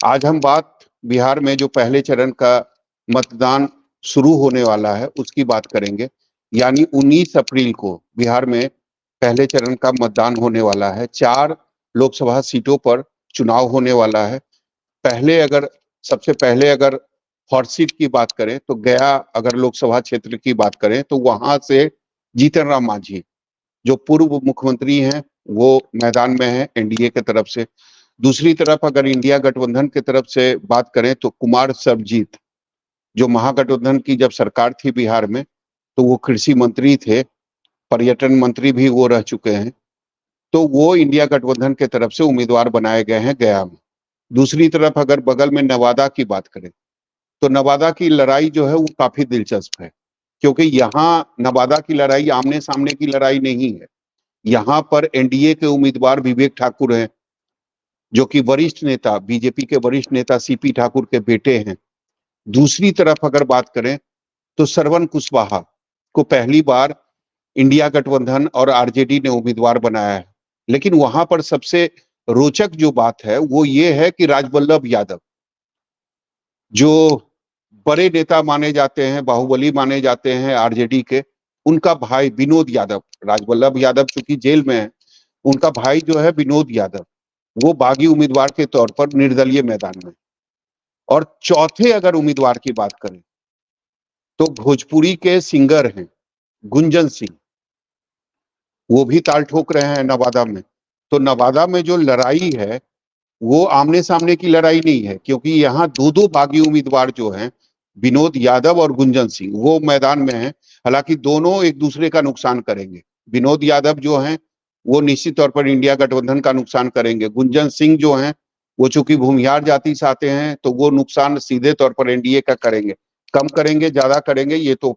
आज हम बात बिहार में जो पहले चरण का मतदान शुरू होने वाला है उसकी बात करेंगे। यानी 19 अप्रैल को बिहार में पहले चरण का मतदान होने वाला है। 4 लोकसभा सीटों पर चुनाव होने वाला है। सबसे पहले अगर हॉट सीट की बात करें तो गया अगर लोकसभा क्षेत्र की बात करें तो वहां से जीतन राम मांझी जो पूर्व मुख्यमंत्री हैं वो मैदान में है एनडीए की तरफ से। दूसरी तरफ अगर इंडिया गठबंधन की तरफ से बात करें तो कुमार सर्वजीत जो महागठबंधन की जब सरकार थी बिहार में तो वो कृषि मंत्री थे, पर्यटन मंत्री भी वो रह चुके हैं, तो वो इंडिया गठबंधन के तरफ से उम्मीदवार बनाए गए हैं गया में। दूसरी तरफ अगर बगल में नवादा की बात करें तो नवादा की लड़ाई जो है वो काफी दिलचस्प है, क्योंकि यहाँ नवादा की लड़ाई आमने सामने की लड़ाई नहीं है। यहाँ पर एनडीए के उम्मीदवार विवेक ठाकुर हैं जो कि वरिष्ठ नेता बीजेपी के वरिष्ठ नेता सीपी ठाकुर के बेटे हैं। दूसरी तरफ अगर बात करें तो श्रवण कुशवाहा को पहली बार इंडिया गठबंधन और आरजेडी ने उम्मीदवार बनाया है। लेकिन वहां पर सबसे रोचक जो बात है वो ये है कि राजवल्लभ यादव जो बड़े नेता माने जाते हैं, बाहुबली माने जाते हैं आरजेडी के, उनका भाई विनोद यादव, राजवल्लभ यादव चूंकि जेल में है, उनका भाई जो है विनोद यादव वो बागी उम्मीदवार के तौर पर निर्दलीय मैदान में। और चौथे अगर उम्मीदवार की बात करें तो भोजपुरी के सिंगर हैं गुंजन सिंह, वो भी ताल ठोक रहे हैं नवादा में। तो नवादा में जो लड़ाई है वो आमने सामने की लड़ाई नहीं है, क्योंकि यहाँ दो दो बागी उम्मीदवार जो हैं विनोद यादव और गुंजन सिंह वो मैदान में हैं। हालांकि दोनों एक दूसरे का नुकसान करेंगे। विनोद यादव जो हैं वो निश्चित तौर पर इंडिया गठबंधन का नुकसान करेंगे। गुंजन सिंह जो हैं वो चूंकि भूमिहार जाति से आते हैं तो वो नुकसान सीधे तौर पर एनडीए का करेंगे। कम करेंगे ज्यादा करेंगे ये तो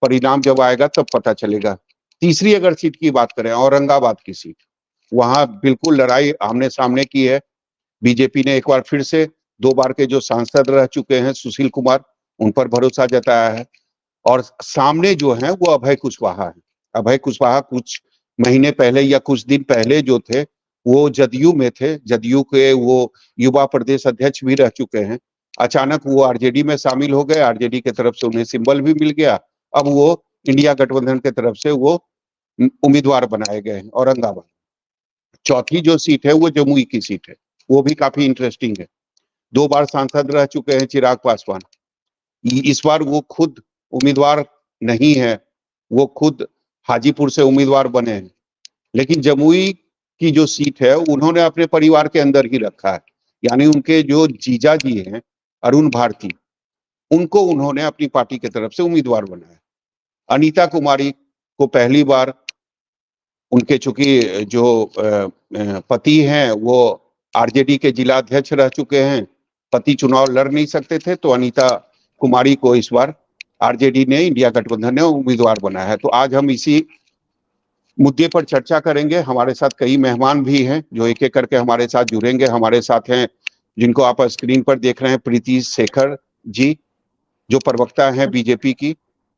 परिणाम जब आएगा तब पता चलेगा। तीसरी अगर सीट की बात करें औरंगाबाद की सीट, वहां बिल्कुल लड़ाई आमने सामने की है। बीजेपी ने एक बार फिर से 2 बार के जो सांसद रह चुके हैं सुशील कुमार, उन पर भरोसा जताया है। और सामने जो है वो अभय कुशवाहा है। अभय कुशवाहा कुछ महीने पहले या कुछ दिन पहले जो थे वो जदयू में थे, जदयू के वो युवा प्रदेश अध्यक्ष भी रह चुके हैं। अचानक वो आरजेडी में शामिल हो गए, आरजेडी की तरफ से उन्हें सिंबल भी मिल गया। अब वो इंडिया गठबंधन की तरफ से वो उम्मीदवार बनाए गए हैं औरंगाबाद। चौथी जो सीट है वो जमुई की सीट है, वो भी काफी इंटरेस्टिंग है। 2 बार सांसद रह चुके हैं चिराग पासवान, इस बार वो खुद उम्मीदवार नहीं है, वो खुद हाजीपुर से उम्मीदवार बने हैं। लेकिन जमुई की जो सीट है उन्होंने अपने परिवार के अंदर ही रखा है, यानी उनके जो जीजा जी हैं अरुण भारती, उनको उन्होंने अपनी पार्टी की तरफ से उम्मीदवार बनाया। अनीता कुमारी को पहली बार उनके चूंकि जो पति हैं वो आरजेडी के जिला अध्यक्ष रह चुके हैं, पति चुनाव लड़ नहीं सकते थे तो अनीता कुमारी को इस बार आरजेडी ने, इंडिया गठबंधन ने उम्मीदवार बनाया है। तो आज हम इसी मुद्दे पर चर्चा करेंगे। हमारे साथ कई मेहमान भी हैं जो एक एक करके हमारे साथ जुड़ेंगे। हमारे साथ हैं जिनको आप स्क्रीन पर देख रहे हैं, प्रीति शेखर जी जो प्रवक्ता हैं बीजेपी की।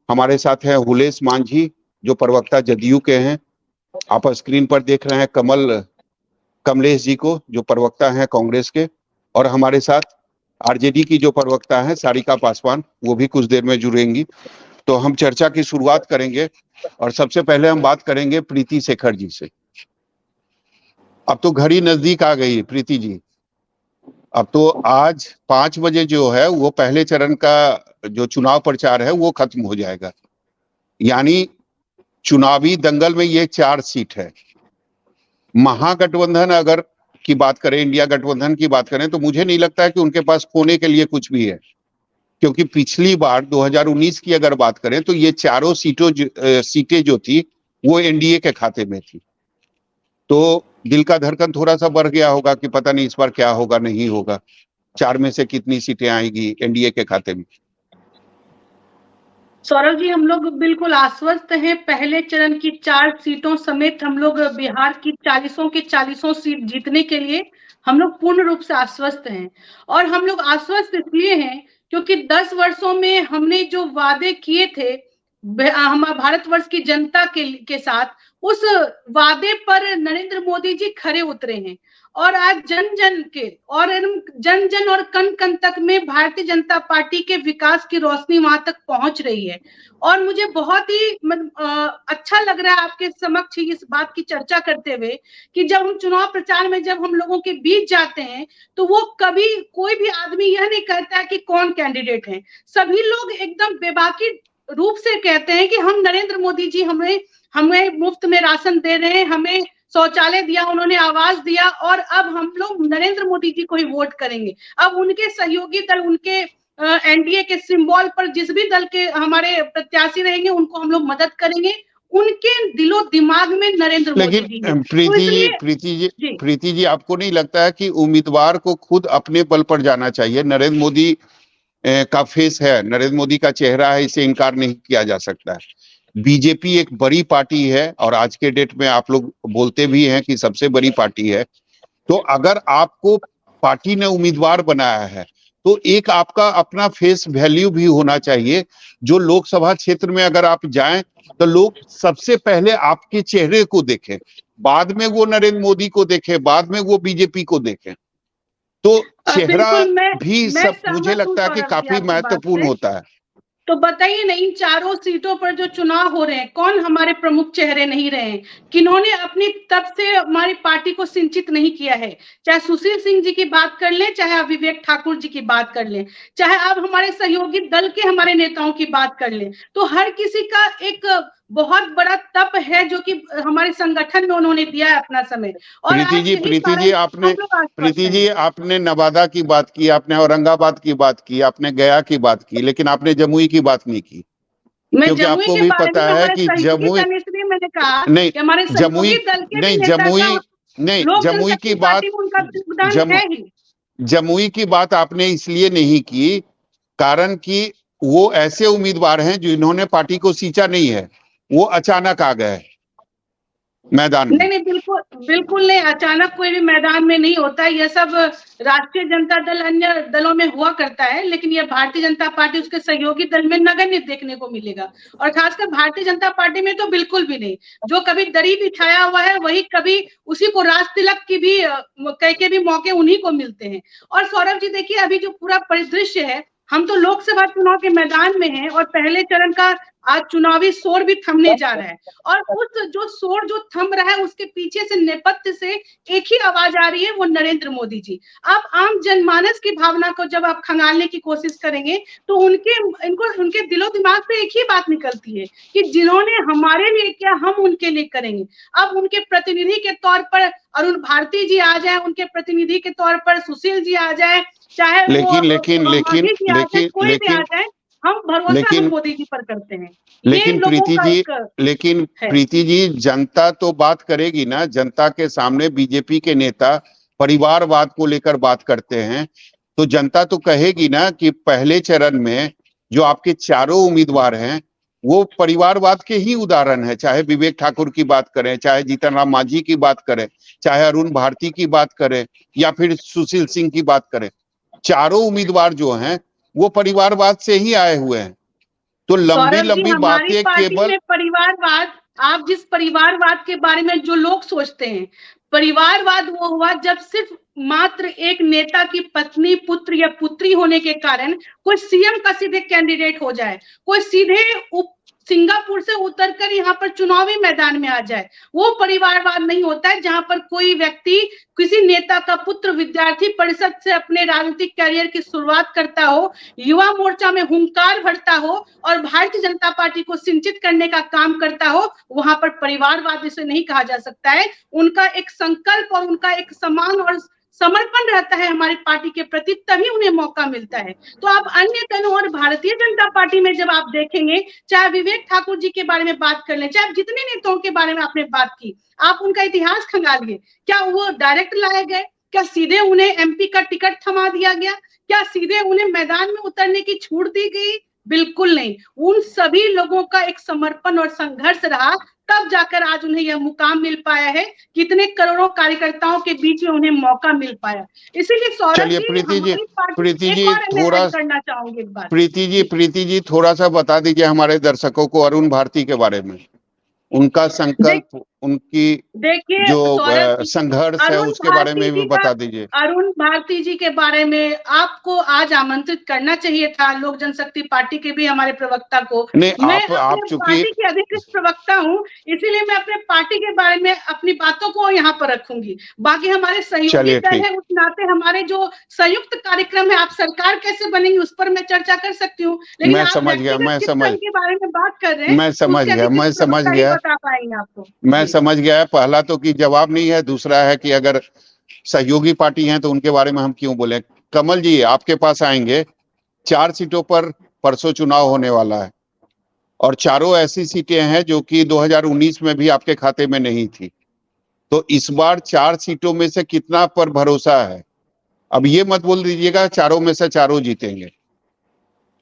हमारे साथ हैं हुलेस मांझी जो प्रवक्ता जदयू के हैं। आप स्क्रीन पर देख रहे हैं कमलेश जी को जो प्रवक्ता हैं कांग्रेस के। और हमारे साथ आरजेडी की जो प्रवक्ता है सारिका पासवान, वो भी कुछ देर में जुड़ेंगी। तो हम चर्चा की शुरुआत करेंगे और सबसे पहले हम बात करेंगे प्रीति शेखर जी से। अब तो घड़ी नजदीक आ गई प्रीति जी, अब तो आज 5 बजे जो है वो पहले चरण का जो चुनाव प्रचार है वो खत्म हो जाएगा। यानी चुनावी दंगल में ये 4 सीट है। महागठबंधन अगर की बात करें, इंडिया गठबंधन की बात करें तो मुझे नहीं लगता है कि उनके पास खोने के लिए कुछ भी है, क्योंकि पिछली बार 2019 की अगर बात करें तो ये चारों सीटें जो थी वो एनडीए के खाते में थी। तो दिल का धड़कन थोड़ा सा बढ़ गया होगा कि पता नहीं इस बार क्या होगा नहीं होगा, 4 में से कितनी सीटें आएगी एनडीए के खाते में। सौरभ जी, हम लोग बिल्कुल आश्वस्त हैं। पहले चरण की 4 सीटों समेत हम लोग बिहार की 40 के 40 सीट जीतने के लिए हम लोग पूर्ण रूप से आश्वस्त हैं। और हम लोग आश्वस्त इसलिए हैं क्योंकि 10 वर्षों में हमने जो वादे किए थे हमारे भारतवर्ष की जनता के साथ, उस वादे पर नरेंद्र मोदी जी खरे उतरे हैं। और आज जन जन के और जन जन और कण कण तक में भारतीय जनता पार्टी के विकास की रोशनी वहां तक पहुंच रही है। और मुझे बहुत ही अच्छा लग रहा है आपके समक्ष इस बात की चर्चा करते हुए कि जब हम चुनाव प्रचार में जब हम लोगों के बीच जाते हैं तो वो कभी कोई भी आदमी यह नहीं कहता कि कौन कैंडिडेट है। सभी लोग एकदम बेबाकी रूप से कहते हैं कि हम नरेंद्र मोदी जी हमें मुफ्त में राशन दे रहे हैं, हमें शौचालय दिया, उन्होंने आवास दिया और अब हम लोग नरेंद्र मोदी जी को ही वोट करेंगे। अब उनके सहयोगी दल, उनके एनडीए के सिंबल पर जिस भी दल के हमारे प्रत्याशी रहेंगे उनको हम लोग मदद करेंगे। उनके दिलो दिमाग में नरेंद्र मोदी जी है। प्रीति जी आपको नहीं लगता है कि उम्मीदवार को खुद अपने बल पर जाना चाहिए? नरेंद्र मोदी का फेस है, नरेंद्र मोदी का चेहरा है, इसे इनकार नहीं किया जा सकता है। बीजेपी एक बड़ी पार्टी है और आज के डेट में आप लोग बोलते भी हैं कि सबसे बड़ी पार्टी है। तो अगर आपको पार्टी ने उम्मीदवार बनाया है तो एक आपका अपना फेस वैल्यू भी होना चाहिए। जो लोकसभा क्षेत्र में अगर आप जाएं तो लोग सबसे पहले आपके चेहरे को देखें, बाद में वो नरेंद्र मोदी को देखें, बाद में वो बीजेपी को देखें। तो चेहरा भी सब मुझे लगता है कि काफी महत्वपूर्ण होता है। तो बताइए ना, इन चारों सीटों पर जो चुनाव हो रहे हैं कौन हमारे प्रमुख चेहरे नहीं रहे हैं? किन्होंने अपनी तब से हमारी पार्टी को सिंचित नहीं किया है? चाहे सुशील सिंह जी की बात कर लें, चाहे विवेक ठाकुर जी की बात कर लें, चाहे अब हमारे सहयोगी दल के हमारे नेताओं की बात कर लें, तो हर किसी का एक बहुत बड़ा तप है जो कि हमारे संगठन में उन्होंने दिया है अपना समय। और प्रीति जी आपने नवादा की बात की, आपने औरंगाबाद की बात की, आपने गया की बात की, लेकिन आपने जमुई की बात नहीं की। क्योंकि आपको भी पता है कि जमुई जमुई की बात आपने इसलिए नहीं की कारण कि वो ऐसे उम्मीदवार हैं जिन्होंने पार्टी को सींचा नहीं है, वो अचानक आ गए मैदान में। नहीं, बिल्कुल नहीं, अचानक कोई भी मैदान में नहीं होता है। यह सब राष्ट्रीय जनता दल अन्य दलों में हुआ करता है, लेकिन यह भारतीय जनता पार्टी उसके सहयोगी दल में नगण्य देखने को मिलेगा। और खासकर भारतीय जनता पार्टी में तो बिल्कुल भी नहीं। जो कभी दरी बिछाया हुआ है वही कभी उसी को राज तिलक की भी कह के भी मौके उन्हीं को मिलते हैं। और सौरभ जी देखिए, अभी जो पूरा परिदृश्य है, हम तो लोकसभा चुनाव के मैदान में हैं और पहले चरण का आज चुनावी शोर भी थमने जा रहा है। और उस जो शोर जो थम रहा है उसके पीछे से नेपथ्य से एक ही आवाज आ रही है, वो नरेंद्र मोदी जी। आप आम जनमानस की भावना को जब आप खंगालने की कोशिश करेंगे तो उनके दिलो दिमाग पे एक ही बात निकलती है कि जिन्होंने हमारे लिए किया हम उनके लिए करेंगे। अब उनके प्रतिनिधि के तौर पर अरुण भारती जी आ जाए, उनके प्रतिनिधि के तौर पर सुशील जी आ जाए, चाहे लेकिन हम भरोसा मोदी जी पर करते हैं। लेकिन प्रीति जी जनता तो बात करेगी ना। जनता के सामने बीजेपी के नेता परिवारवाद को लेकर बात करते हैं तो जनता तो कहेगी ना कि पहले चरण में जो आपके चारों उम्मीदवार हैं वो परिवारवाद के ही उदाहरण है। चाहे विवेक ठाकुर की बात करें, चाहे जीतन राम मांझी की बात करें, चाहे अरुण भारती की बात करें या फिर सुशील सिंह की बात करें, चारों उम्मीदवार जो हैं वो परिवारवाद से ही आए हुए हैं। तो लंबी बातें केवल परिवारवाद, आप जिस परिवारवाद के बारे में जो लोग सोचते हैं, परिवारवाद वो हुआ जब सिर्फ मात्र एक नेता की पत्नी, पुत्र या पुत्री होने के कारण कोई सीएम का सीधे कैंडिडेट हो जाए, कोई सीधे सिंगापुर से उतरकर यहाँ पर चुनावी मैदान में आ जाए। वो परिवारवाद नहीं होता है जहां पर कोई व्यक्ति किसी नेता का पुत्र विद्यार्थी परिषद से अपने राजनीतिक कैरियर की शुरुआत करता हो, युवा मोर्चा में हुंकार भरता हो और भारतीय जनता पार्टी को सिंचित करने का काम करता हो। वहां पर परिवारवाद इसे नहीं कहा जा सकता है। उनका एक संकल्प और उनका एक समान और समर्पण रहता है हमारी पार्टी के प्रति, तभी उन्हें मौका मिलता है। तो आप अन्य दलों और भारतीय जनता पार्टी में जब आप देखेंगे, चाहे विवेक ठाकुर जी के बारे में बात कर लें, चाहे जितने नेताओं के बारे में आपने बात की, आप उनका इतिहास खंगालिए। क्या वो डायरेक्ट लाए गए? क्या सीधे उन्हें एमपी का टिकट थमा दिया गया? क्या सीधे उन्हें मैदान में उतरने की छूट दी गई? बिल्कुल नहीं। उन सभी लोगों का एक समर्पण और संघर्ष रहा, तब जाकर आज उन्हें यह मुकाम मिल पाया है। कितने करोड़ों कार्यकर्ताओं के बीच में उन्हें मौका मिल पाया। इसीलिए सौरभ जी, प्रीति जी थोड़ा करना चाहूंगी एक बात। प्रीति जी थोड़ा सा बता दीजिए हमारे दर्शकों को अरुण भारती के बारे में। उनका संकल्प, उनकी देखिए जो सौरभ जी, संघर्ष है, अरुण उसके बारे भारती में जी भी का बता दीजिए। अरुण भारती जी के बारे में आपको आज आमंत्रित करना चाहिए था, लोक जनशक्ति पार्टी के भी हमारे प्रवक्ता को। नहीं, मैं आप अपने चूंकि पार्टी की अधिकृत प्रवक्ता हूँ, इसीलिए मैं अपने पार्टी के बारे में अपनी बातों को यहाँ पर रखूंगी। बाकी हमारे सहयोगी चलिए दल ठीक, है, उस नाते हमारे जो संयुक्त कार्यक्रम है, आप सरकार कैसे बनेंगी उस पर मैं चर्चा कर सकती हूँ, लेकिन मैं आप समझ गया, व्यक्तिगत किस तरह के बारे में बात कर रहे हैं, मैं तो समझ उसके गया, अधिकृत मैं समझ प्रवक्ता ही गया, बता पाएंगे आपको। मैं जी समझ गया। पहला तो कि जवाब नहीं है, दूसरा है कि अगर सहयोगी पार्टी है तो उनके बारे में हम क्यों बोले। कमल जी आपके पास आएंगे, 4 सीटों पर परसों चुनाव होने वाला है और चारों ऐसी सीटें हैं जो कि 2019 में भी आपके खाते में नहीं थी। तो इस बार 4 सीटों में से कितना पर भरोसा है? अब ये मत बोल दीजिएगा चारों में से चारों जीतेंगे।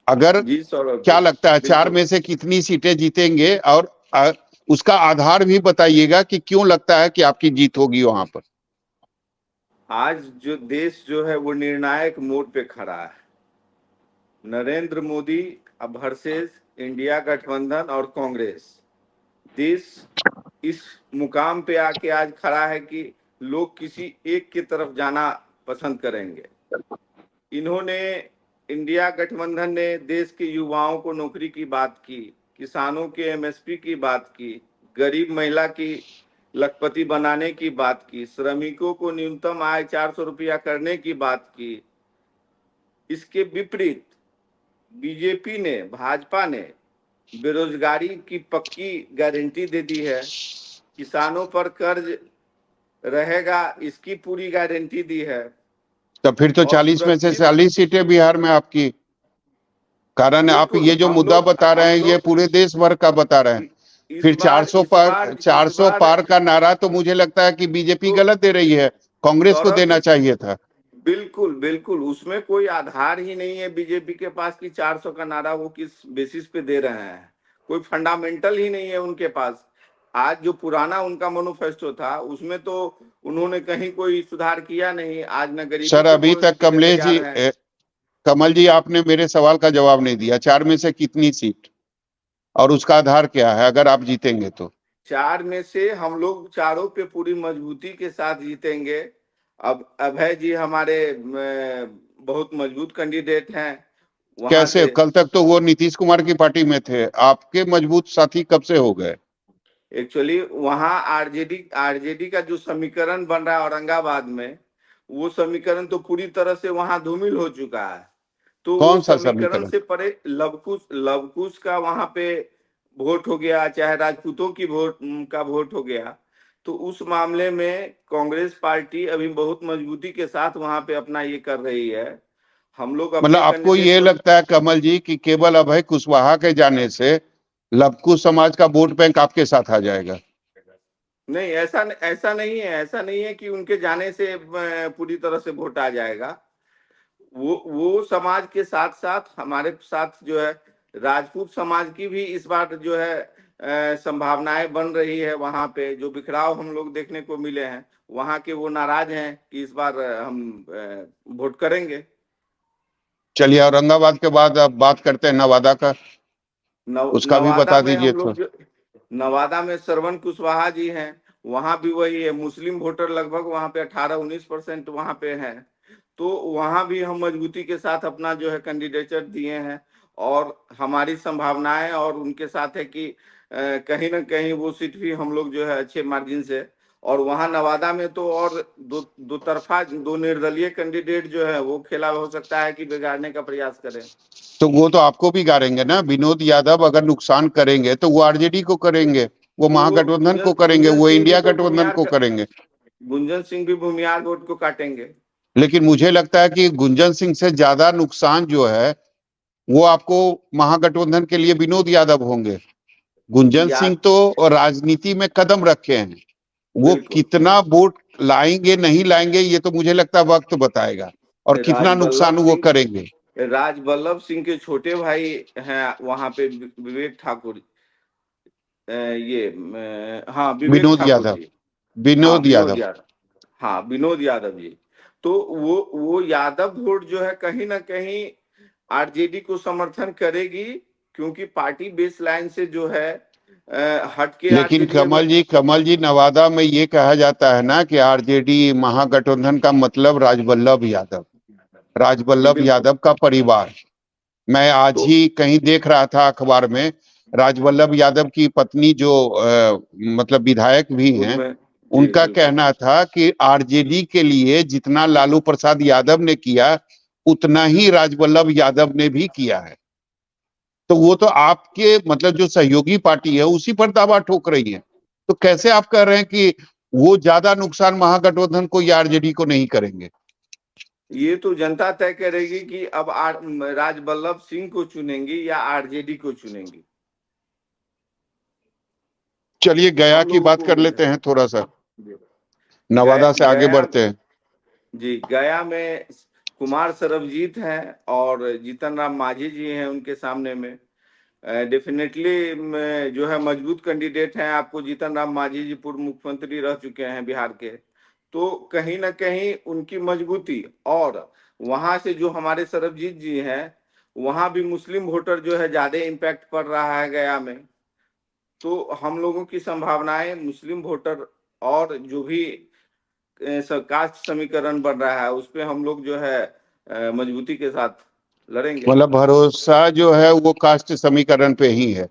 अगर जी सौरभ क्या जी, लगता है 4 बिल्कुल। में से कितनी सीटें जीतेंगे, और उसका आधार भी बताइएगा कि क्यों लगता है कि आपकी जीत होगी वहां पर। आज जो देश जो है वो निर्णायक मोड़ पे खड़ा है। नरेंद्र मोदी अब वर्सेस इंडिया गठबंधन और कांग्रेस। देश इस मुकाम पे आके आज खड़ा है कि लोग किसी एक की तरफ जाना पसंद करेंगे। इन्होंने, इंडिया गठबंधन ने देश के युवाओं को नौकरी की बात की, किसानों के एमएसपी की बात की, गरीब महिला की लखपति बनाने की बात की, श्रमिकों को न्यूनतम आय 400 रुपया करने की बात की। इसके विपरीत बीजेपी ने, भाजपा ने बेरोजगारी की पक्की गारंटी दे दी है, किसानों पर कर्ज रहेगा इसकी पूरी गारंटी दी है। तो फिर तो और 40 में से सुरक्षित, 40 सीटें बिहार में आपकी। कारण आप बिल्कुल ये जो मुद्दा बता रहे हैं ये पूरे देश भर का बता रहे हैं। इस फिर बार 400 पार का नारा तो मुझे लगता है कि बीजेपी तो गलत दे रही है, कांग्रेस को सौरभ देना जी, चाहिए था। बिल्कुल बिल्कुल, उसमें कोई आधार ही नहीं है बीजेपी के पास कि 400 का नारा वो किस बेसिस पे दे रहे हैं। कोई फंडामेंटल ही नहीं है उनके पास। आज जो पुराना उनका मैनिफेस्टो था उसमें तो उन्होंने कहीं कोई सुधार किया नहीं। आज न गरीबी सर को अभी खोलने तक के लिए कमलेश जी तैयार हैं। कमल जी आपने मेरे सवाल का जवाब नहीं दिया। 4 में से कितनी सीट और उसका आधार क्या है अगर आप जीतेंगे तो? 4 में से हम लोग चारों पे पूरी मजबूती के साथ जीतेंगे। अब अभय जी हमारे बहुत मजबूत कैंडिडेट हैं वहां कैसे? से। कल तक तो वो नीतीश कुमार की पार्टी में थे, आपके मजबूत साथी कब से हो गए? एक्चुअली वहां आरजेडी का जो समीकरण बन रहा है औरंगाबाद में, वो समीकरण तो पूरी तरह से वहां धूमिल हो चुका है। तो वो कौन सा समीकरण समीकरण? से परे लवकुश का वहां पे वोट हो गया, चाहे राजपूतों की वोट हो गया। तो उस मामले में कांग्रेस पार्टी अभी बहुत मजबूती के साथ वहां पे अपना ये कर रही है। हम लोग मतलब अपने आपको कैंडिडेट ये को, लगता है कमल जी कि केवल अभय कुशवाहा के जाने से लवकुश समाज का वोट बैंक आपके साथ आ जाएगा? नहीं, ऐसा नहीं है कि उनके जाने से पूरी तरह से वोट आ जाएगा। वो समाज के साथ साथ हमारे साथ जो है राजपूत समाज की भी इस बार जो है संभावनाएं बन रही है। वहां पे जो बिखराव हम लोग देखने को मिले हैं, वहां के वो नाराज हैं कि इस बार हम वोट करेंगे। चलिए औरंगाबाद के बाद अब बात करते हैं नवादा का, उसका भी नवादा बता में दीजिए हम तो। लोग नवादा में श्रवण कुशवाहा जी हैं। वहां भी वही है, मुस्लिम वोटर लगभग वहां पे 18-19% वहां पे है। तो वहां भी हम मजबूती के साथ अपना जो है कैंडिडेचर दिए हैं। और हमारी संभावनाएं और उनके साथ है कि कहीं ना कहीं वो सीट भी हम लोग जो है अच्छे मार्जिन से। और वहां नवादा में तो और दो तरफा, दो निर्दलीय कैंडिडेट जो है वो खेला हो सकता है कि बिगाड़ने का प्रयास करें। तो वो तो आपको भी गाड़ेंगे ना। विनोद यादव अगर नुकसान करेंगे तो वो आरजेडी को करेंगे, वो तो वो महागठबंधन को करेंगे, वो इंडिया गठबंधन को करेंगे। गुंजन सिंह भी भूमियार वोट को काटेंगे। लेकिन मुझे लगता है कि गुंजन सिंह से ज्यादा नुकसान जो है वो आपको महागठबंधन के लिए विनोद यादव होंगे। गुंजन या सिंह तो राजनीति में कदम रखे हैं, वो बिल्कुल, कितना वोट लाएंगे नहीं लाएंगे ये तो मुझे लगता है वक्त बताएगा, और कितना नुकसान वो करेंगे। राज बल्लभ सिंह के छोटे भाई हैं वहां पे, विवेक ठाकुर, हाँ विवेक विनोद ठाकुर यादव, जी। हाँ विनोद विनोद यादव। यादव, हाँ विनोद यादव जी। तो वो यादव वोट जो है कहीं ना कहीं आरजेडी को समर्थन करेगी, क्योंकि पार्टी बेस लाइन से जो है हटके लेकिन आपके लिए कमल जी नवादा में ये कहा जाता है ना कि आरजेडी महागठबंधन का मतलब जी राजवल्लभ बिल्कुल। यादव का परिवार। मैं आज तो ही कहीं देख रहा था अखबार में, राजवल्लभ यादव की पत्नी जो मतलब विधायक भी हैं, उनमें जी उनका बिल्कुल कहना था कि आरजेडी के लिए जितना लालू प्रसाद यादव ने किया उतना ही राजवल्लभ यादव ने भी किया है। तो वो तो आपके मतलब जो सहयोगी पार्टी है उसी पर दावा ठोक रही है। तो कैसे आप कह रहे हैं कि वो ज्यादा नुकसान महागठबंधन को या आरजेडी को नहीं करेंगे? ये तो जनता तय करेगी कि अब राजवल्लभ सिंह को चुनेंगी या आरजेडी को चुनेंगी। चलिए गया हम की लोगों बात को कर उम्मीद लेते है। हैं थोड़ा सा, नवादा से आगे गया बढ़ते हैं। जी, गया में कुमार सरबजीत हैं और जीतन राम मांझी जी हैं उनके सामने में। डेफिनेटली जो है मजबूत कैंडिडेट हैं। आपको जीतन राम मांझी जी पूर्व मुख्यमंत्री रह चुके हैं बिहार के, तो कहीं ना कहीं उनकी मजबूती, और वहां से जो हमारे सरबजीत जी हैं वहां भी मुस्लिम वोटर जो है ज्यादा इम्पैक्ट पड़ रहा है गया में। तो हम लोगों की संभावनाएं मुस्लिम वोटर और जो भी कास्ट समीकरण बन रहा है उस पे हम लोग जो है मजबूती के साथ लड़ेंगे। मतलब भरोसा जो है वो कास्ट समीकरण पे ही है।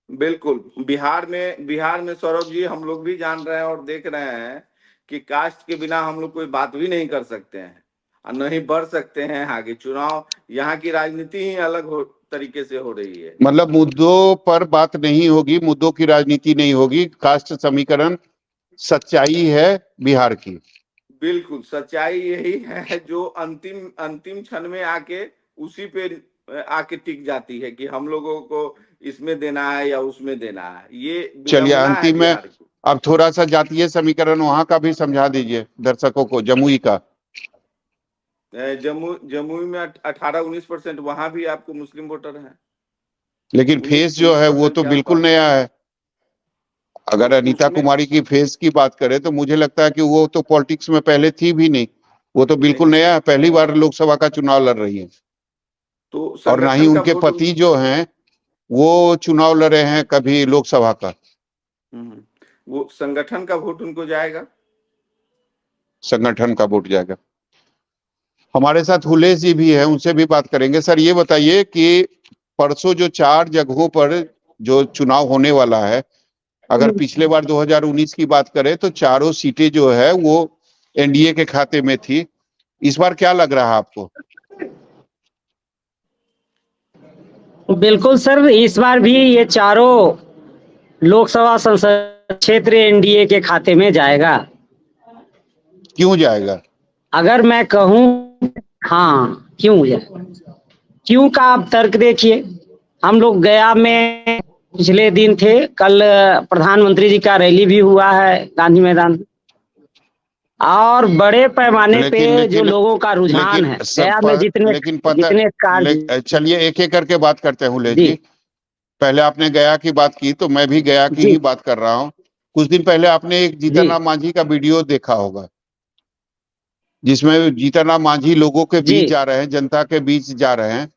बिल्कुल। बिहार में सौरभ जी हम लोग भी जान रहे हैं और देख रहे हैं कि कास्ट के बिना हम लोग कोई बात भी नहीं कर सकते हैं और न ही बढ़ सकते हैं आगे। चुनाव यहाँ की राजनीति ही अलग तरीके से हो रही है। मतलब मुद्दों पर बात नहीं होगी, मुद्दों की राजनीति नहीं होगी, कास्ट समीकरण सच्चाई है बिहार की। बिल्कुल सच्चाई यही है जो अंतिम अंतिम क्षण में आके उसी पे आके टिक जाती है कि हम लोगों को इसमें देना है या उसमें देना है। ये चलिए विडंबना है अंतिम में बिहार की। अब थोड़ा सा जातीय समीकरण वहां का भी समझा दीजिए दर्शकों को, जमुई का। जमुई में 18-19% वहां भी आपको मुस्लिम वोटर हैं। लेकिन उन्नीस फेस जो उन्नीस है वो परसेंट तो के बिल्कुल आसपास। नया है। तो अगर अनीता उसमें कुमारी की फेस की बात करें तो मुझे लगता है कि वो तो पॉलिटिक्स में पहले थी भी नहीं, वो तो बिल्कुल नहीं नया थी। है, पहली बार लोकसभा का चुनाव लड़ रही है। तो और ना ही संगठन का उनके वोट पति जो हैं वो चुनाव लड़े हैं कभी लोकसभा का। वो संगठन का वोट उनको जाएगा। संगठन का वोट जाएगा। हमारे साथ हुलेस जी भी है, उनसे भी बात करेंगे। सर ये बताइए कि परसों जो 4 जगहों पर जो चुनाव होने वाला है, अगर पिछले बार 2019 की बात करें तो चारों सीटें जो है वो एनडीए के खाते में थी। इस बार क्या लग रहा है आपको? बिल्कुल सर, इस बार भी ये चारों लोकसभा संसद क्षेत्र एनडीए के खाते में जाएगा। क्यों जाएगा? अगर मैं कहूं हाँ क्यों जाए, क्यों का आप तर्क देखिए। हम लोग गया में पिछले दिन थे, कल प्रधानमंत्री जी का रैली भी हुआ है गांधी मैदान, और बड़े पैमाने पे लेकिन जो लेकिन लोगों का रुझान है गया में, जितने लेकिन पता जितने कार्य। चलिए एक एक करके बात करते हैं हुलेस जी जी। पहले आपने गया की बात की तो मैं भी गया की जी ही बात कर रहा हूँ। कुछ दिन पहले आपने एक जीतन जी राम मांझी का वीडियो देखा होगा जिसमें जीतन राम मांझी लोगों के जी बीच जा रहे हैं, जनता के बीच जा रहे हैं,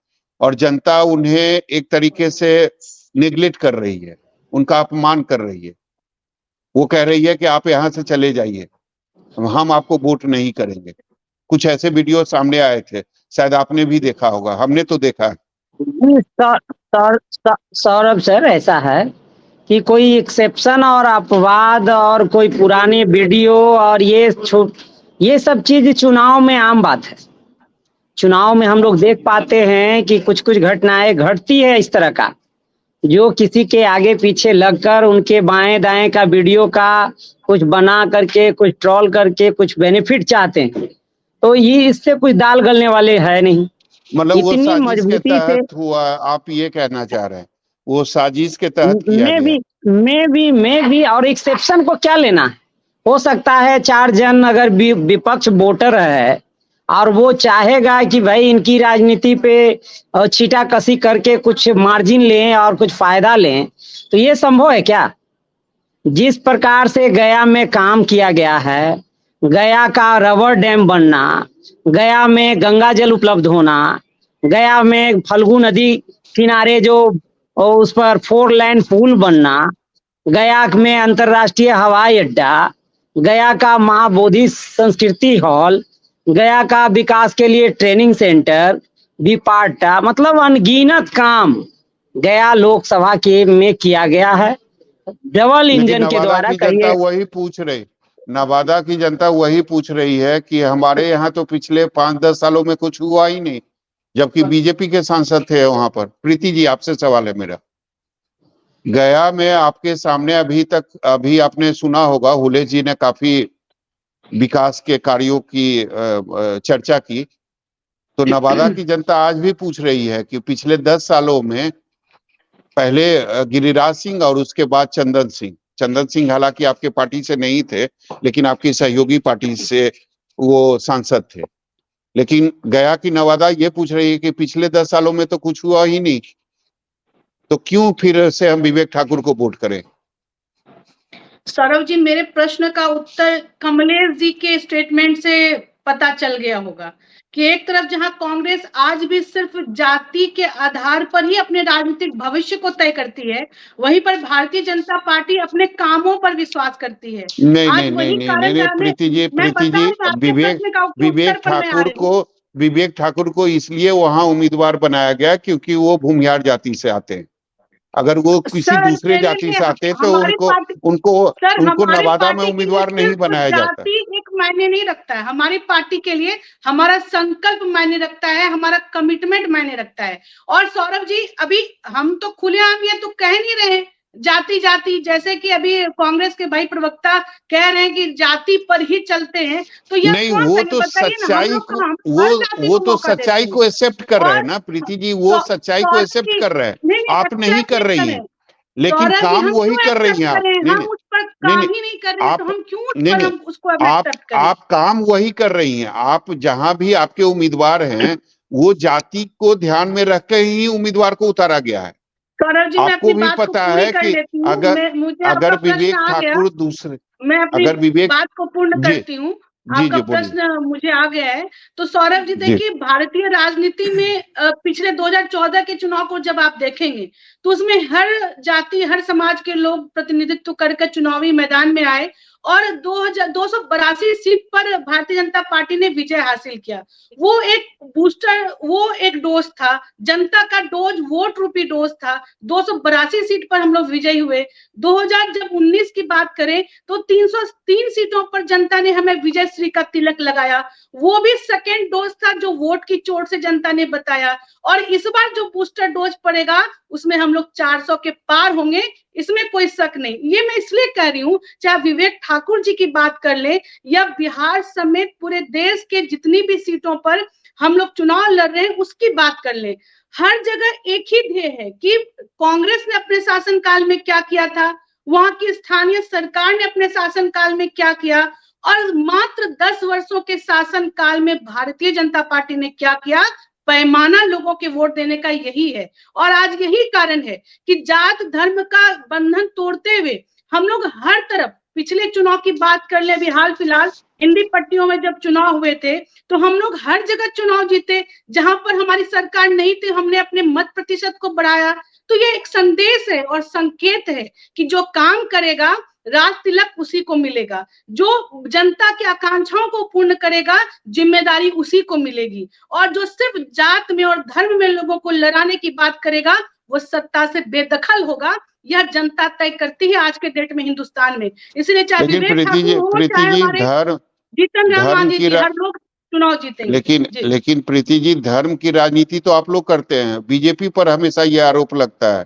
और जनता उन्हें एक तरीके से निगलेक्ट कर रही है, उनका अपमान कर रही है। वो कह रही है कि आप यहाँ से चले जाइए, हम आपको वोट नहीं करेंगे। कुछ ऐसे वीडियो सामने आए थे, शायद आपने भी देखा होगा, हमने तो देखा है। सौरभ सर, ऐसा है कि कोई एक्सेप्शन और अपवाद और कोई पुराने वीडियो और ये सब चीज चुनाव में आम बात है। चुनाव में हम लोग देख पाते हैं कि कुछ कुछ घटनाएं घटती है इस तरह का, जो किसी के आगे पीछे लगकर उनके बाएं दाएं का वीडियो का कुछ बना करके, कुछ ट्रोल करके कुछ बेनिफिट चाहते हैं। तो ये इससे कुछ दाल गलने वाले है नहीं। मतलब वो इतनी साजिश के मजबूती से तहत हुआ, आप ये कहना चाह रहे हैं वो साजिश के तहत किया गया? में भी और एक्सेप्शन को क्या लेना है। हो सकता है 4 जन अगर विपक्ष वोटर है और वो चाहेगा कि भाई इनकी राजनीति पे छीटाकशी करके कुछ मार्जिन लें और कुछ फायदा लें, तो ये संभव है क्या? जिस प्रकार से गया में काम किया गया है, गया का रबर डैम बनना, गया में गंगा जल उपलब्ध होना, गया में फल्गु नदी किनारे जो उस पर 4 लाइन पुल बनना, गया में अंतर्राष्ट्रीय हवाई अड्डा, गया का महाबोधि संस्कृति हॉल, गया का विकास के लिए ट्रेनिंग सेंटर, बिपाटा, मतलब अनगिनत काम गया लोकसभा के में किया गया है। डबल लेकिन इंजन के नवादा द्वारा की जनता करिए। वही पूछ रही, नवादा की जनता वही पूछ रही है कि हमारे यहाँ तो पिछले 5-10 सालों में कुछ हुआ ही नहीं, जबकि बीजेपी के सांसद थे वहां पर। प्रीति जी, आपसे सवाल है मेरा। गया में आपके सामने अभी आपने सुना होगा, हुले जी ने काफी विकास के कार्यों की चर्चा की। तो नवादा की जनता आज भी पूछ रही है कि पिछले 10 सालों में पहले गिरिराज सिंह और उसके बाद चंदन सिंह हालांकि आपके पार्टी से नहीं थे, लेकिन आपकी सहयोगी पार्टी से वो सांसद थे। लेकिन गया की नवादा ये पूछ रही है कि पिछले 10 सालों में तो कुछ हुआ ही नहीं, तो क्यों फिर से हम विवेक ठाकुर को वोट करें? सौरभ जी, मेरे प्रश्न का उत्तर कमलेश जी के स्टेटमेंट से पता चल गया होगा कि एक तरफ जहां कांग्रेस आज भी सिर्फ जाति के आधार पर ही अपने राजनीतिक भविष्य को तय करती है, वहीं पर भारतीय जनता पार्टी अपने कामों पर विश्वास करती है। नहीं, प्रीति जी, विवेक ठाकुर को इसलिए वहां उम्मीदवार बनाया गया क्योंकि वो भूमिहार जाति से आते हैं। अगर वो किसी दूसरे जाति से आते तो उनको नवादा में उम्मीदवार नहीं बनाया जाता। एक मायने नहीं रखता है हमारी पार्टी के लिए, हमारा संकल्प मायने रखता है, हमारा कमिटमेंट मायने रखता है। और सौरभ जी, अभी हम तो खुलेआम ये तो कह नहीं रहे जाति जाति, जैसे कि अभी कांग्रेस के भाई प्रवक्ता कह रहे हैं कि जाति पर ही चलते हैं, तो ये नहीं, वो तो सच्चाई को एक्सेप्ट कर रहे हैं ना प्रीति जी, वो सच्चाई को एक्सेप्ट कर रहे हैं, आप नहीं कर रही हैं, लेकिन काम वही कर रही हैं आप काम वही कर रही हैं। आप जहां भी आपके उम्मीदवार हैं, वो जाति को ध्यान में रखकर ही उम्मीदवार को उतारा गया है। आपको भी पता है कि अगर विवेक ठाकुर दूसरे, मैं अपनी बात को पूर्ण करती हूँ, आपका प्रश्न मुझे आ गया है। तो सौरभ जी देखिए, भारतीय राजनीति में पिछले 2014 के चुनाव को जब आप देखेंगे तो उसमें हर जाति, हर समाज के लोग प्रतिनिधित्व करके चुनावी मैदान में आए और 282 सीट पर भारतीय जनता पार्टी ने विजय हासिल किया। वो एक बूस्टर, वो एक डोज था, जनता का डोज, वोट रूपी डोज था। 282 सीट पर हम लोग विजयी हुए। 2019 की बात करें तो 303 सीटों पर जनता ने हमें विजय श्री का तिलक लगाया। वो भी सेकेंड डोज था जो वोट की चोट से जनता ने बताया। और इस बार जो बूस्टर डोज पड़ेगा उसमें हम लोग 400 के पार होंगे, इसमें कोई शक नहीं। ये मैं इसलिए कह रही हूँ, चाहे विवेक ठाकुर जी की बात कर ले या बिहार समेत पूरे देश के जितनी भी सीटों पर हम लोग चुनाव लड़ रहे हैं उसकी बात कर ले, हर जगह एक ही ध्येय है कि कांग्रेस ने अपने शासनकाल में क्या किया था, वहां की स्थानीय सरकार ने अपने शासनकाल में क्या किया, और मात्र 10 वर्षों के शासनकाल में भारतीय जनता पार्टी ने क्या किया। पैमाना लोगों के वोट देने का यही है। और आज यही कारण है कि जात धर्म का बंधन तोड़ते हुए हम लोग हर तरफ, पिछले चुनाव की बात कर ले, अभी हाल फिलहाल हिंदी पट्टियों में जब चुनाव हुए थे तो हम लोग हर जगह चुनाव जीते, जहां पर हमारी सरकार नहीं थी हमने अपने मत प्रतिशत को बढ़ाया। तो ये एक संदेश है और संकेत है कि जो काम करेगा राज तिलक उसी को मिलेगा, जो जनता की आकांक्षाओं को पूर्ण करेगा जिम्मेदारी उसी को मिलेगी, और जो सिर्फ जात में और धर्म में लोगों को लड़ाने की बात करेगा वो सत्ता से बेदखल होगा। यह जनता तय करती है आज के डेट में हिंदुस्तान में। इसलिए चाहे विवेक ठाकुर हो, चाहे हमारे जीतन राम मांझी जी, हर लोग चुनाव जीतेंगे। लेकिन प्रीति जी, धर्म की राजनीति तो आप लोग करते हैं, बीजेपी पर हमेशा ये आरोप लगता है।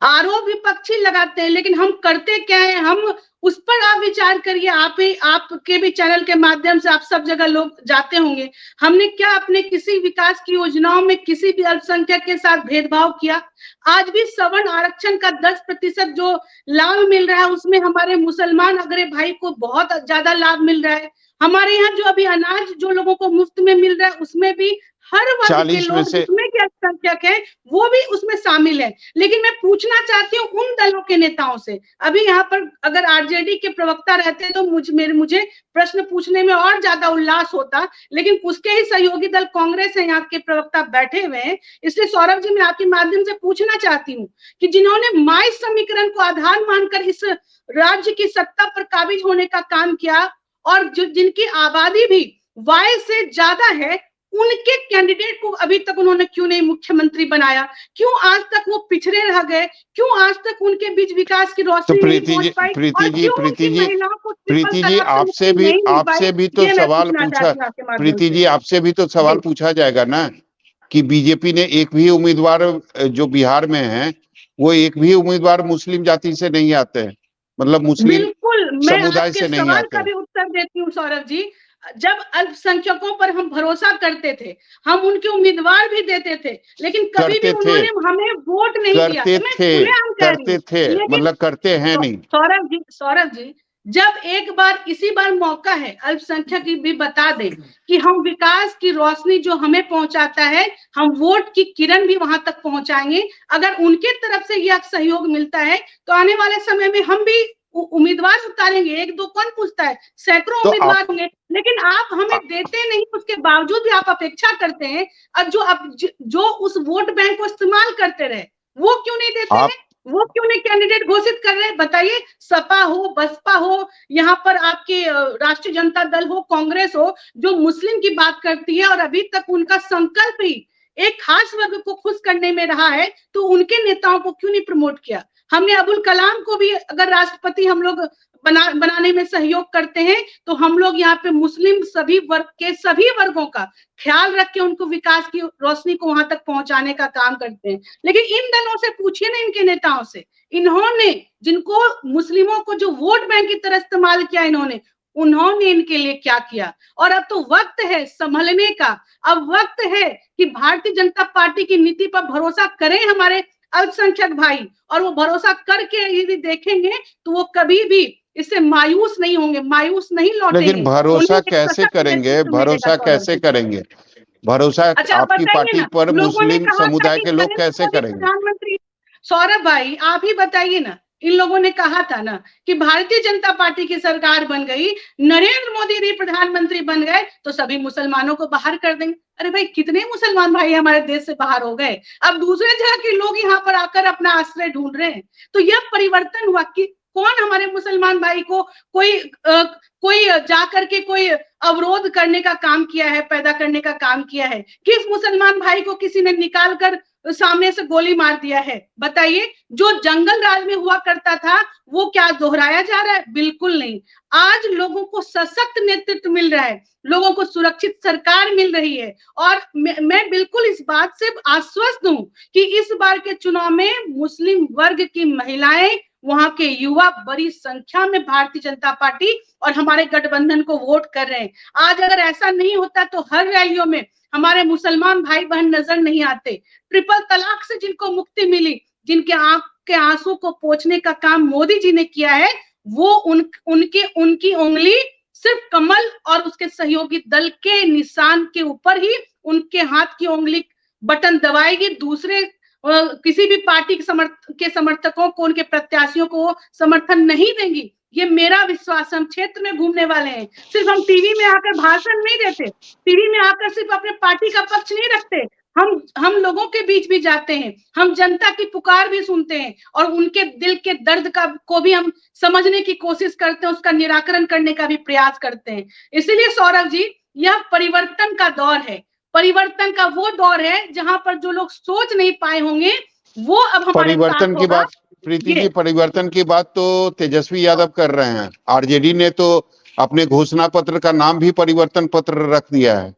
आरोप विपक्षी लगाते हैं, लेकिन हम करते क्या है, हम उस पर आप विचार करिए। आपके भी चैनल के माध्यम से आप सब जगह लोग जाते होंगे, हमने क्या अपने किसी विकास की योजनाओं में किसी भी अल्पसंख्यक के साथ भेदभाव किया? आज भी सवर्ण आरक्षण का 10% जो लाभ मिल रहा है उसमें हमारे मुसलमान अगरे भाई को बहुत ज्यादा लाभ मिल रहा है। हमारे यहाँ जो अभी अनाज जो लोगों को मुफ्त में मिल रहा है उसमें भी हर वर्ग के 40 में लोग से जिसमें के अल्पसंख्यक है वो भी उसमें शामिल है। लेकिन मैं पूछना चाहती हूँ उन दलों के नेताओं से, अभी यहाँ पर अगर आरजेडी के प्रवक्ता रहते तो मुझे प्रश्न पूछने में और ज्यादा उल्लास होता, लेकिन उसके ही सहयोगी दल कांग्रेस है, यहाँ के प्रवक्ता बैठे हुए हैं। इसलिए सौरभ जी मैं आपके माध्यम से पूछना चाहती हूँ कि जिन्होंने माई समीकरण को आधार मानकर इस राज्य की सत्ता पर काबिज होने का काम किया और जो जिनकी आबादी भी वाई से ज्यादा है, उनके कैंडिडेट को अभी तक उन्होंने क्यों नहीं मुख्यमंत्री बनाया? क्यों आज तक वो पिछड़े रह गए? क्यों आज तक उनके बीच विकास की तो रोशनी नहीं पहुंच पाई? प्रीति जी आपसे भी तो सवाल पूछा, प्रीति जी आपसे भी तो सवाल पूछा जाएगा ना कि बीजेपी ने एक भी उम्मीदवार जो बिहार में है वो एक भी उम्मीदवार मुस्लिम जाति से नहीं आते हैं, मतलब मुस्लिम समुदाय से नहीं आते। का भी उत्तर देती हूँ सौरभ जी। जब अल्पसंख्यकों पर हम भरोसा करते थे, हम उनके उम्मीदवार भी देते थे, लेकिन कभी भी उन्होंने हमें वोट नहीं दिया। करते थे मतलब करते हैं नहीं। सौरभ जी जब एक बार इसी बार मौका है, अल्पसंख्यक भी बता दे कि हम विकास की रोशनी जो हमें पहुंचाता है, हम वोट की किरण भी वहां तक पहुंचाएंगे। अगर उनके तरफ से यह सहयोग मिलता है तो आने वाले समय में हम भी उम्मीदवार उतारेंगे। एक दो कौन पूछता है, सैकड़ों उम्मीदवार होंगे, लेकिन आप हमें देते नहीं, उसके बावजूद भी आप अपेक्षा करते हैं। अब जो उस वोट बैंक को इस्तेमाल करते रहे वो क्यों नहीं देते हैं? वो क्यों नहीं कैंडिडेट घोषित कर रहे हैं? बताइए। सपा हो, बसपा हो, यहाँ पर आपके राष्ट्रीय जनता दल हो, कांग्रेस हो, जो मुस्लिम की बात करती है और अभी तक उनका संकल्प ही एक खास वर्ग को खुश करने में रहा है, तो उनके नेताओं को क्यों नहीं प्रमोट किया? हमने अबुल कलाम को भी अगर राष्ट्रपति हम लोग बनाने में सहयोग करते हैं तो हम लोग यहाँ पे मुस्लिम सभी वर्ग के सभी वर्गों का ख्याल रख के उनको विकास की रोशनी को वहां तक पहुंचाने का काम करते हैं। लेकिन इन दलों से पूछिए ना, इनके नेताओं से, इन्होंने जिनको मुस्लिमों को जो वोट बैंक की तरह इस्तेमाल किया उन्होंने इनके लिए क्या किया? और अब तो वक्त है संभलने का। अब वक्त है कि भारतीय जनता पार्टी की नीति पर भरोसा करें हमारे अल्पसंख्यक भाई, और वो भरोसा करके यदि देखेंगे तो वो कभी भी इससे मायूस नहीं होंगे, मायूस नहीं लौटेंगे। लेकिन भरोसा कैसे करेंगे? भरोसा कैसे करेंगे? भरोसा आपकी पार्टी पर मुस्लिम समुदाय के लोग कैसे करेंगे? प्रधानमंत्री सौरभ भाई आप ही बताइए ना, इन लोगों ने कहा था ना कि भारतीय जनता पार्टी की सरकार बन गई, नरेंद्र मोदी भी प्रधानमंत्री बन गए तो सभी मुसलमानों को बाहर कर देंगे। अरे भाई कितने मुसलमान भाई हमारे देश से बाहर हो गए, अब दूसरे जगह के लोग यहाँ पर आकर अपना आश्रय ढूंढ रहे हैं। तो यह परिवर्तन हुआ कि कौन हमारे मुसलमान भाई को कोई जाकर के कोई अवरोध करने का काम किया है, पैदा करने का काम किया है? किस मुसलमान भाई को किसी ने निकाल कर सामने से गोली मार दिया है? बताइए। जो जंगल राज में हुआ करता था वो क्या दोहराया जा रहा है? बिल्कुल नहीं। आज लोगों को सशक्त नेतृत्व मिल रहा है, लोगों को सुरक्षित सरकार मिल रही है, और मैं बिल्कुल इस बात से आश्वस्त हूं कि इस बार के चुनाव में मुस्लिम वर्ग की महिलाएं, वहां के युवा बड़ी संख्या में भारतीय जनता पार्टी और हमारे गठबंधन को वोट कर रहे हैं। आज अगर ऐसा नहीं होता तो हर रैलियों में हमारे मुसलमान भाई बहन नजर नहीं आते। ट्रिपल तलाक से जिनको मुक्ति मिली, जिनके आंख के आंसू को पोंछने का काम मोदी जी ने किया है, वो उनकी उंगली सिर्फ कमल और उसके सहयोगी दल के निशान के ऊपर ही उनके हाथ की उंगली बटन दबाएगी। दूसरे किसी भी पार्टी के समर्थकों को, उनके प्रत्याशियों को समर्थन नहीं देंगी। ये मेरा विश्वास। हम क्षेत्र में घूमने वाले हैं, सिर्फ हम टीवी में आकर भाषण नहीं देते, टीवी में आकर सिर्फ अपने पार्टी का पक्ष नहीं रखते, हम लोगों के बीच भी जाते हैं, हम जनता की पुकार भी सुनते हैं और उनके दिल के दर्द को भी हम समझने की कोशिश करते हैं, उसका निराकरण करने का भी प्रयास करते हैं। इसीलिए सौरभ जी, यह परिवर्तन का दौर है, परिवर्तन का वो दौर है जहां पर जो लोग सोच नहीं पाए होंगे वो अब हमारे परिवर्तन की बात, प्रीति जी परिवर्तन की बात तो तेजस्वी यादव कर रहे हैं। आरजेडी ने तो अपने घोषणा पत्र का नाम भी परिवर्तन पत्र रख दिया है।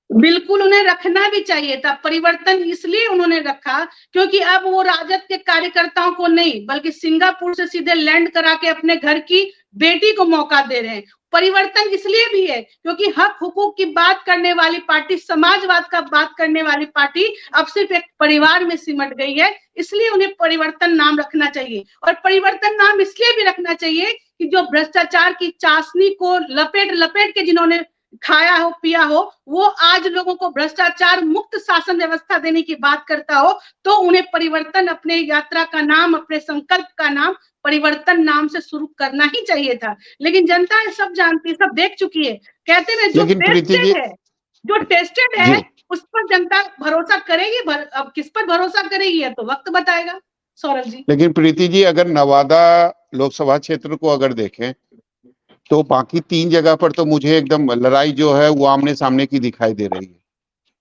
बिल्कुल, उन्हें रखना भी चाहिए था। परिवर्तन इसलिए उन्होंने रखा क्योंकि अब वो राजद के कार्यकर्ताओं को नहीं बल्कि सिंगापुर से सीधे लैंड करा के अपने घर की बेटी को मौका दे रहे हैं। परिवर्तन इसलिए भी है क्योंकि हक हुकूक की बात करने वाली पार्टी, समाजवाद का बात करने वाली पार्टी अब सिर्फ एक परिवार में सिमट गई है, इसलिए उन्हें परिवर्तन नाम रखना चाहिए। और परिवर्तन नाम इसलिए भी रखना चाहिए कि जो भ्रष्टाचार की चाशनी को लपेट लपेट के जिन्होंने खाया हो पिया हो, वो आज लोगों को भ्रष्टाचार मुक्त शासन व्यवस्था देने की बात करता हो, तो उन्हें परिवर्तन, अपने यात्रा का नाम, अपने संकल्प का नाम परिवर्तन नाम से शुरू करना ही चाहिए था। लेकिन जनता ये सब जानती है, सब देख चुकी है। कहते हैं जो टेस्टेड है, जो टेस्टेड है उस पर जनता भरोसा करेगी। अब किस पर भरोसा करेगी है तो वक्त बताएगा। सौरभ जी, लेकिन प्रीति जी, अगर नवादा लोकसभा क्षेत्र को अगर देखें तो बाकी 3 जगह पर तो मुझे एकदम लड़ाई जो है वो आमने सामने की दिखाई दे रही है,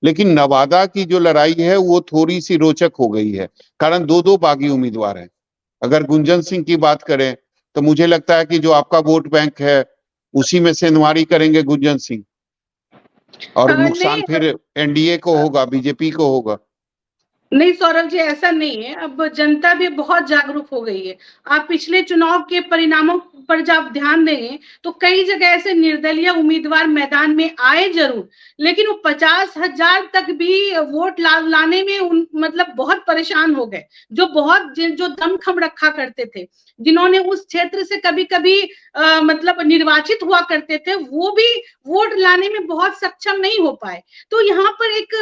लेकिन नवादा की जो लड़ाई है वो थोड़ी सी रोचक हो गई है, कारण 2-2 बागी उम्मीदवार हैं। अगर गुंजन सिंह की बात करें तो मुझे लगता है कि जो आपका वोट बैंक है उसी में से इन्वारी करेंगे गुंजन सिंह, और नुकसान फिर एनडीए को होगा, बीजेपी को होगा। नहीं सौरभ जी, ऐसा नहीं है। अब जनता भी बहुत जागरूक हो गई है। आप पिछले चुनाव के परिणामों पर जब ध्यान देंगे तो कई जगह ऐसे निर्दलीय उम्मीदवार मैदान में आए जरूर, लेकिन वो 50,000 तक भी वोट लाने में मतलब बहुत परेशान हो गए। जो दमखम रखा करते थे, जिन्होंने उस क्षेत्र से कभी कभी मतलब निर्वाचित हुआ करते थे, वो भी वोट लाने में बहुत सक्षम नहीं हो पाए। तो यहाँ पर एक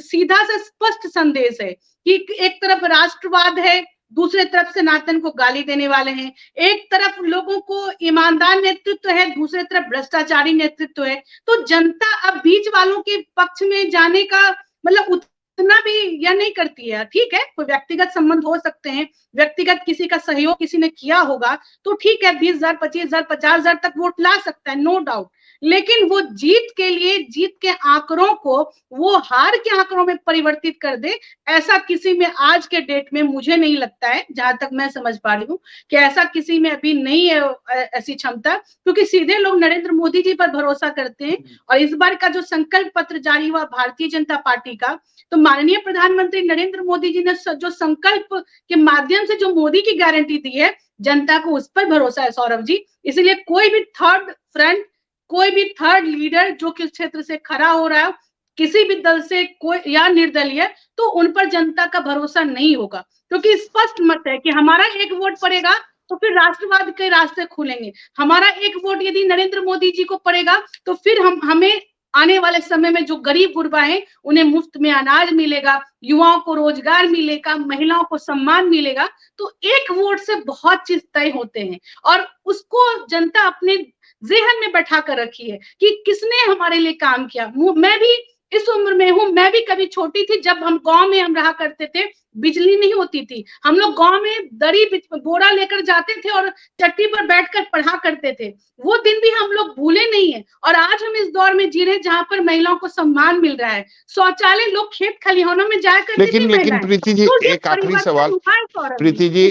सीधा सा स्पष्ट संदेश है कि एक तरफ राष्ट्रवाद है, दूसरे तरफ सनातन को गाली देने वाले हैं। एक तरफ लोगों को ईमानदार नेतृत्व है, दूसरे तरफ भ्रष्टाचारी नेतृत्व है। तो जनता अब बीच वालों के पक्ष में जाने का मतलब उतना भी यह नहीं करती है। ठीक है, कोई व्यक्तिगत संबंध हो सकते हैं, व्यक्तिगत किसी का सहयोग किसी ने किया होगा तो ठीक है, 20,000, 25,000, 50,000 तक वोट ला सकता है, नो डाउट। लेकिन वो जीत के लिए, जीत के आंकड़ों को वो हार के आंकड़ों में परिवर्तित कर दे, ऐसा किसी में आज के डेट में मुझे नहीं लगता है। जहां तक मैं समझ पा रही हूँ कि ऐसा किसी में अभी नहीं है ऐसी क्षमता, क्योंकि सीधे लोग नरेंद्र मोदी जी पर भरोसा करते हैं। और इस बार का जो संकल्प पत्र जारी हुआ भारतीय जनता पार्टी का, तो माननीय प्रधानमंत्री नरेंद्र मोदी जी ने जो संकल्प के माध्यम से जो मोदी की गारंटी दी है, जनता को उस पर भरोसा है सौरभ जी। इसलिए कोई भी थर्ड फ्रंट, कोई भी थर्ड लीडर जो किस क्षेत्र से खड़ा हो रहा है, किसी भी दल से कोई या निर्दलीय, तो उन पर जनता का भरोसा नहीं होगा। क्योंकि स्पष्ट मत है कि हमारा एक वोट पड़ेगा तो फिर राष्ट्रवाद के रास्ते खुलेंगे, हमारा एक वोट यदि नरेंद्र मोदी जी को पड़ेगा तो फिर हमें आने वाले समय में जो गरीब गुरबा है उन्हें मुफ्त में अनाज मिलेगा, युवाओं को रोजगार मिलेगा, महिलाओं को सम्मान मिलेगा। तो एक वोट से बहुत चीज तय होते हैं और उसको जनता अपने जेहन में बैठा कर रखी है कि किसने हमारे लिए काम किया। मैं भी इस उम्र में हूँ, मैं भी कभी छोटी थी जब हम गांव में हम रहा करते थे, बिजली नहीं होती थी, हम लोग गांव में दरी बोरा लेकर जाते थे और चट्टी पर बैठकर पढ़ा करते थे। वो दिन भी हम लोग भूले नहीं है। और आज हम इस दौर में जी रहे हैं जहां पर महिलाओं को सम्मान मिल रहा है, शौचालय लोग खेत खलिहानों में जाया करते थे। लेकिन प्रीति जी, एक आखिरी सवाल, प्रीति जी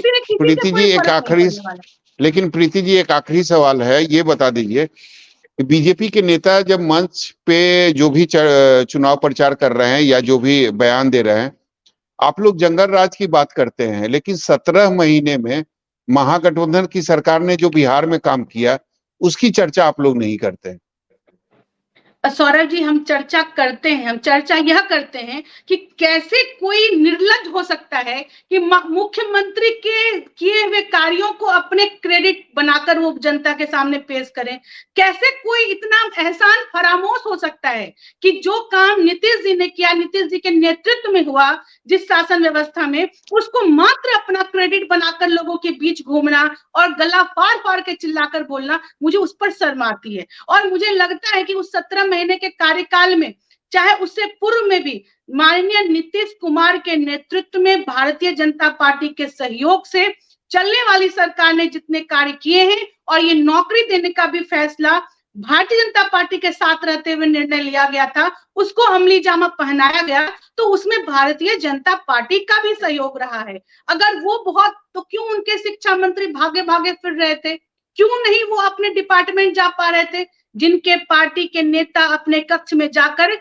एक आखिरी, लेकिन प्रीति जी एक आखिरी सवाल है, ये बता दीजिए बीजेपी के नेता जब मंच पे जो भी चुनाव प्रचार कर रहे हैं या जो भी बयान दे रहे हैं, आप लोग जंगल राज की बात करते हैं, लेकिन 17 महीने में महागठबंधन की सरकार ने जो बिहार में काम किया उसकी चर्चा आप लोग नहीं करते हैं। सौरभ जी, हम चर्चा करते हैं, हम चर्चा यह करते हैं कि कैसे कोई निर्लज हो सकता है कि मुख्यमंत्री के किए हुए कार्यों को अपने क्रेडिट बनाकर वो जनता के सामने पेश करें। कैसे कोई इतना एहसान फरामोश हो सकता है कि जो काम नीतीश जी ने किया, नीतीश जी के नेतृत्व में हुआ जिस शासन व्यवस्था में, उसको मात्र अपना क्रेडिट बनाकर लोगों के बीच घूमना और गला फाड़ फाड़ के चिल्लाकर बोलना, मुझे उस पर शर्म आती है। और मुझे लगता है कि उस 17 महीने के कार्यकाल में, चाहे उससे पूर्व में भी, माननीय नीतीश कुमार के नेतृत्व में भारतीय जनता पार्टी के सहयोग से चलने वाली सरकार ने जितने कार्य किए हैं और ये नौकरी देने का भी फैसला भारतीय जनता पार्टी के साथ रहते हुए निर्णय लिया गया था, उसको अमली जामा पहनाया गया, तो उसमें भारतीय जनता पार्टी का भी सहयोग रहा है। अगर वो बहुत, तो क्यों उनके शिक्षा मंत्री भागे भागे फिर रहे थे? क्यों नहीं वो अपने डिपार्टमेंट जा पा रहे थे? जिनके पार्टी के नेता अपने कक्ष में जाकर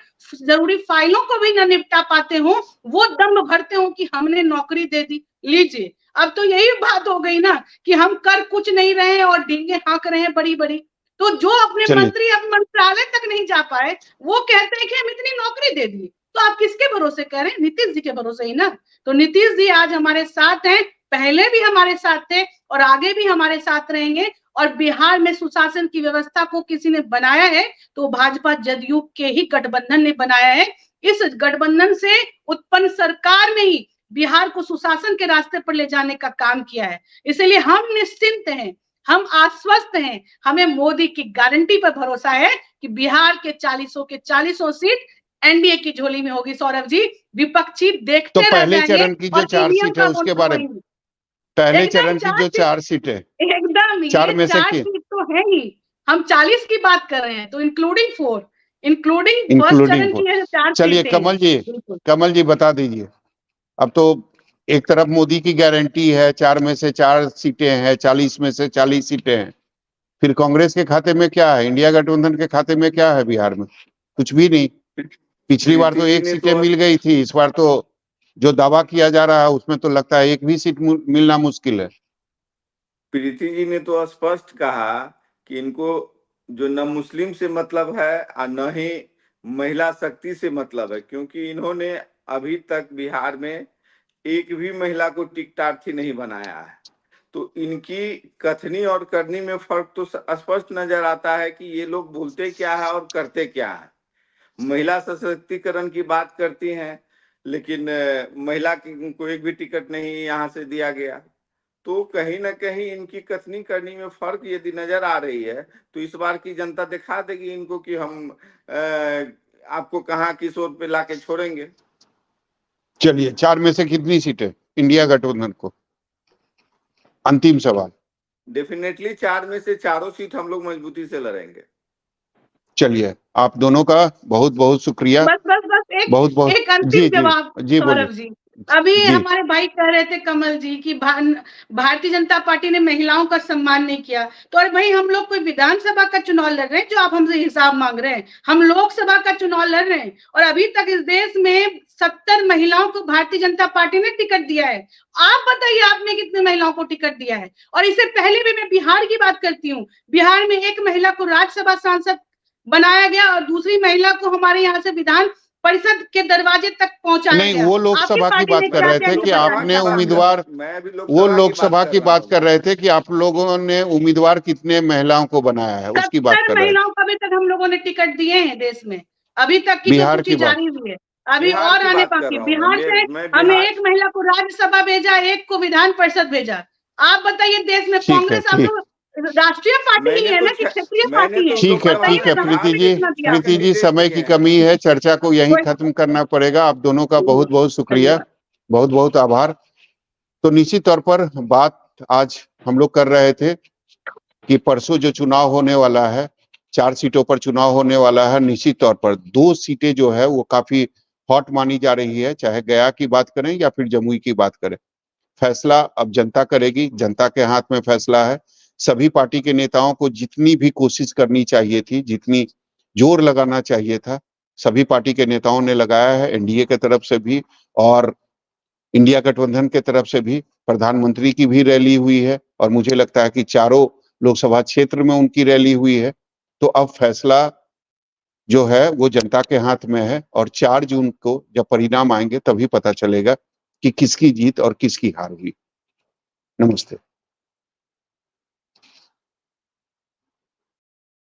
जरूरी फाइलों को भी न निपटा पाते हो, वो दम भरते हो कि हमने नौकरी दे दी। लीजिए, अब तो यही बात हो गई ना कि हम कर कुछ नहीं रहे हैं और डींगे हाँक रहे हैं बड़ी बड़ी। तो जो अपने चलिए। मंत्री अब मंत्रालय तक नहीं जा पाए, वो कहते हैं कि हम इतनी नौकरी दे दी। तो आप किसके भरोसे कह रहे हैं? नीतीश जी के भरोसे ही ना। तो नीतीश जी आज हमारे साथ हैं, पहले भी हमारे साथ थे और आगे भी हमारे साथ रहेंगे। और बिहार में सुशासन की व्यवस्था को किसी ने बनाया है तो भाजपा जदयू के ही गठबंधन ने बनाया है। इस गठबंधन से उत्पन्न सरकार ने ही बिहार को सुशासन के रास्ते पर ले जाने का काम किया है। इसलिए हम निश्चिंत हैं, हम आश्वस्त हैं, हमें मोदी की गारंटी पर भरोसा है कि बिहार के 40 के 40 सीट एनडीए की झोली में होगी। सौरभ जी, विपक्षी देखते तो पहले रह जाएंगे चरण की जो और 4 ईवीएम सीट है का उसके वोट बारे में, होगी। पहले एकदम चरण की जो 4 सीट है, एकदम 4 में से 4 की सीट तो है ही, हम 40 की बात कर रहे हैं, तो इंक्लूडिंग फर्स्ट इंक्लूडिंग चरण की है 4 चलिए सीटें हैं। कमल जी बता दीजिए। अब तो एक तरफ मोदी की गारंटी है, 4 में से 4 सीटें हैं, 40 में से 40 सीटें हैं। फिर कांग्रेस के खाते में क्या है, इंडिया गठबंधन के खाते में क्या है बिहार में? कुछ भी नहीं। पिछली बार तो 1 सीटें मिल गई थी, इस बार तो जो दावा किया जा रहा है उसमें तो लगता है 1 भी सीट मिलना मुश्किल है। प्रीति जी ने तो स्पष्ट कहा कि इनको जो न मुस्लिम से मतलब है और न ही महिला शक्ति से मतलब है, क्योंकि इन्होंने अभी तक बिहार में एक भी महिला को टिकटार्थी नहीं बनाया है। तो इनकी कथनी और करनी में फर्क तो स्पष्ट नजर आता है कि ये लोग बोलते क्या है और करते क्या है। महिला सशक्तिकरण की बात करती हैं, लेकिन महिला को एक भी टिकट नहीं यहाँ से दिया गया। तो कहीं ना कहीं इनकी कथनी करनी में फर्क यदि नजर आ रही है तो इस बार की जनता दिखा देगी इनको कि हम आपको कहाँ किस ओर पे लाके छोड़ेंगे। चलिए 4 में से कितनी सीटें इंडिया गठबंधन को? अंतिम सवाल। डेफिनेटली 4 में से 4 सीट हम लोग मजबूती से लड़ेंगे। चलिए, आप दोनों का बहुत बहुत शुक्रिया। बस एक अंतिम जी जवाब जी सौरभ जी। अभी जी। हमारे भाई कह रहे थे कमल जी की भारतीय जनता पार्टी ने महिलाओं का सम्मान नहीं किया। तो अरे भाई, हम लोग कोई विधानसभा का चुनाव लड़ रहे हैं जो आप हमसे हिसाब मांग रहे हैं? हम लोकसभा का चुनाव लड़ रहे हैं और अभी तक इस देश में 70 महिलाओं को भारतीय जनता पार्टी ने टिकट दिया है। आप बताइए, आपने कितने महिलाओं को टिकट दिया है? और इससे पहले भी मैं बिहार की बात करती हूँ, बिहार में एक महिला को राज्यसभा सांसद बनाया गया और दूसरी महिला को हमारे यहाँ से विधान परिषद के दरवाजे तक पहुंचाया नहीं, गया। वो लोकसभा की बात कर रहे थे कि आपने उम्मीदवार, वो लोकसभा की बात कर रहे थे कि आप लोगों ने उम्मीदवार कितने महिलाओं को बनाया है, उसकी बात कर रहे हैं। महिलाओं को अभी तक हम लोगों ने टिकट दिए हैं देश में, अभी तक की बिहार जो की बात जारी हुई है, अभी और आने बाकी। बिहार से हमने एक महिला को राज्यसभा भेजा, एक को विधान परिषद भेजा। आप बताइए, देश में कांग्रेस आप लोग राष्ट्रीय पार्टी ही है ना कि क्षेत्रीय पार्टी है? ठीक है प्रीति जी, समय की कमी है, चर्चा को यहीं खत्म करना पड़ेगा। आप दोनों का बहुत बहुत शुक्रिया, बहुत बहुत आभार। तो निश्चित तौर पर बात आज हम लोग कर रहे थे कि परसों जो चुनाव होने वाला है, 4 सीटों पर चुनाव होने वाला है। निश्चित तौर पर 2 सीटें जो है वो काफी हॉट मानी जा रही है, चाहे गया की बात करें या फिर जमुई की बात करें। फैसला अब जनता करेगी, जनता के हाथ में फैसला है। सभी पार्टी के नेताओं को जितनी भी कोशिश करनी चाहिए थी, जितनी जोर लगाना चाहिए था, सभी पार्टी के नेताओं ने लगाया है। एनडीए के तरफ से भी और इंडिया गठबंधन के तरफ से भी, प्रधानमंत्री की भी रैली हुई है और मुझे लगता है कि चारों लोकसभा क्षेत्र में उनकी रैली हुई है। तो अब फैसला जो है वो जनता के हाथ में है और 4 जून को जब परिणाम आएंगे तभी पता चलेगा कि किसकी जीत और किसकी हार हुई। नमस्ते।